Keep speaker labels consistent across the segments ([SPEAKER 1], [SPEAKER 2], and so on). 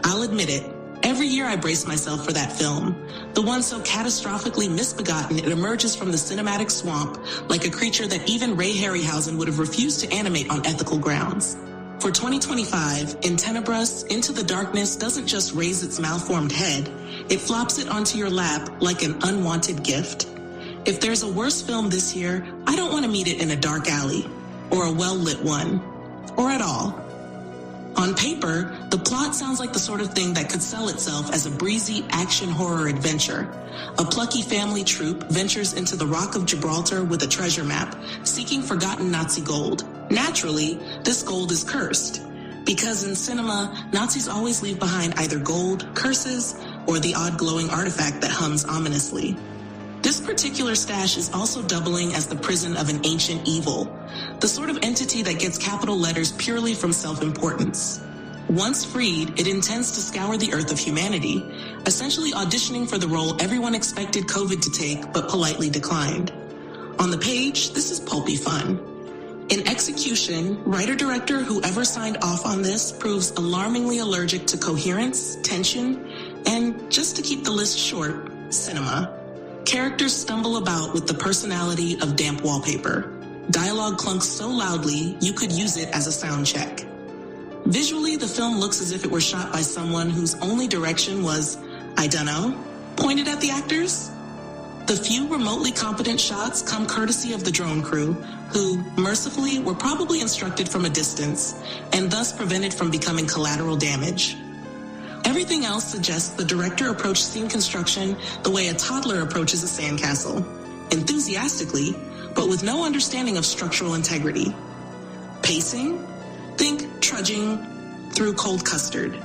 [SPEAKER 1] I'll admit it. Every year I brace myself for that film, the one so catastrophically misbegotten it emerges from the cinematic swamp like a creature that even Ray Harryhausen would have refused to animate on ethical grounds. For 2025, In Tenebras, Into the Darkness doesn't just raise its malformed head, it flops it onto your lap like an unwanted gift. If there's a worse film this year, I don't want to meet it in a dark alley, or a well-lit one, or at all. On paper, the plot sounds like the sort of thing that could sell itself as a breezy action horror adventure. A plucky family troupe ventures into the Rock of Gibraltar with a treasure map, seeking forgotten Nazi gold. Naturally, this gold is cursed, because in cinema, Nazis always leave behind either gold, curses, or the odd glowing artifact that hums ominously. This particular stash is also doubling as the prison of an ancient evil, the sort of entity that gets capital letters purely from self-importance. Once freed, it intends to scour the earth of humanity, essentially auditioning for the role everyone expected COVID to take but politely declined. On the page, this is pulpy fun. In execution, writer-director whoever signed off on this proves alarmingly allergic to coherence, tension, and, just to keep the list short, cinema. Characters stumble about with the personality of damp wallpaper. Dialogue clunks so loudly, you could use it as a sound check. Visually, the film looks as if it were shot by someone whose only direction was, I dunno, pointed at the actors? The few remotely competent shots come courtesy of the drone crew, who, mercifully, were probably instructed from a distance, and thus prevented from becoming collateral damage. Everything else suggests the director approached scene construction the way a toddler approaches a sandcastle, enthusiastically, but with no understanding of structural integrity. Pacing? Think trudging through cold custard.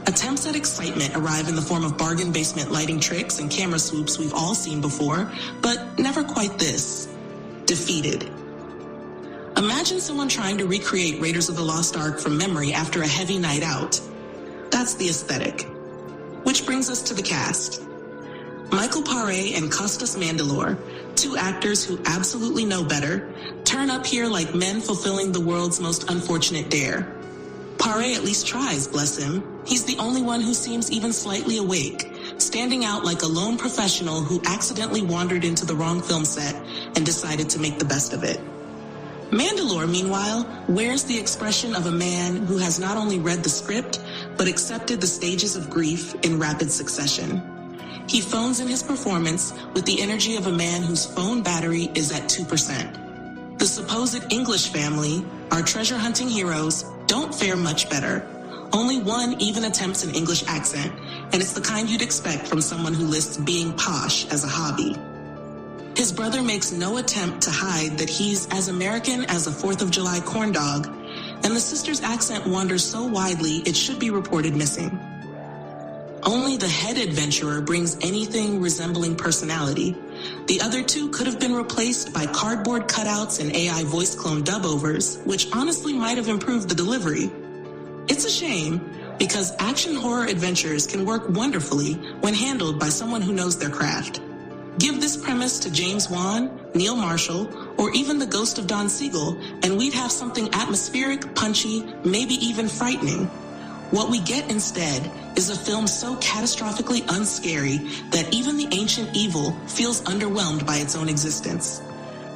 [SPEAKER 1] Attempts at excitement arrive in the form of bargain basement lighting tricks and camera swoops we've all seen before, but never quite this. Defeated. Imagine someone trying to recreate Raiders of the Lost Ark from memory after a heavy night out. That's the aesthetic. Which brings us to the cast. Michael Paré and Costas Mandylor, two actors who absolutely know better, turn up here like men fulfilling the world's most unfortunate dare. Paré at least tries, bless him. He's the only one who seems even slightly awake, standing out like a lone professional who accidentally wandered into the wrong film set and decided to make the best of it. Mandylor, meanwhile, wears the expression of a man who has not only read the script, but accepted the stages of grief in rapid succession. He phones in his performance with the energy of a man whose phone battery is at 2%. The supposed English family, our treasure-hunting heroes, don't fare much better. Only one even attempts an English accent, and it's the kind you'd expect from someone who lists being posh as a hobby. His brother makes no attempt to hide that he's as American as a 4th of July corn dog, and the sister's accent wanders so widely it should be reported missing. Only the head adventurer brings anything resembling personality. The other two could have been replaced by cardboard cutouts and AI voice clone dub-overs, which honestly might have improved the delivery. It's a shame, because action horror adventures can work wonderfully when handled by someone who knows their craft. Give this premise to James Wan, Neil Marshall, or even the ghost of Don Siegel, and we'd have something atmospheric, punchy, maybe even frightening. What we get instead is a film so catastrophically unscary that even the ancient evil feels underwhelmed by its own existence.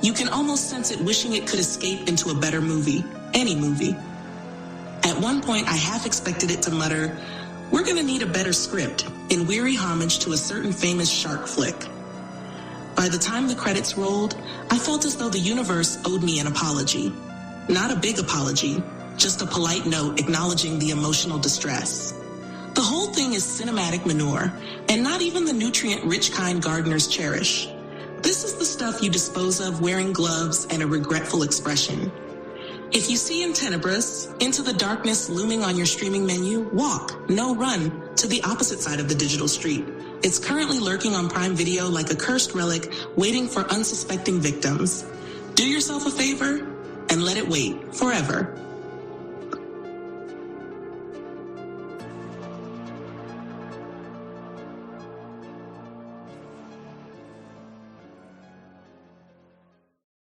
[SPEAKER 1] You can almost sense it wishing it could escape into a better movie, any movie. At one point, I half expected it to mutter, "We're gonna need a better script," in weary homage to a certain famous shark flick. By the time the credits rolled, I felt as though the universe owed me an apology. Not a big apology, just a polite note acknowledging the emotional distress. The whole thing is cinematic manure, and not even the nutrient-rich kind gardeners cherish. This is the stuff you dispose of wearing gloves and a regretful expression. If you see In Tenebras, Into the Darkness looming on your streaming menu, walk, no run, to the opposite side of the digital street. It's currently lurking on Prime Video like a cursed relic, waiting for unsuspecting victims. Do yourself a favor and let it wait forever.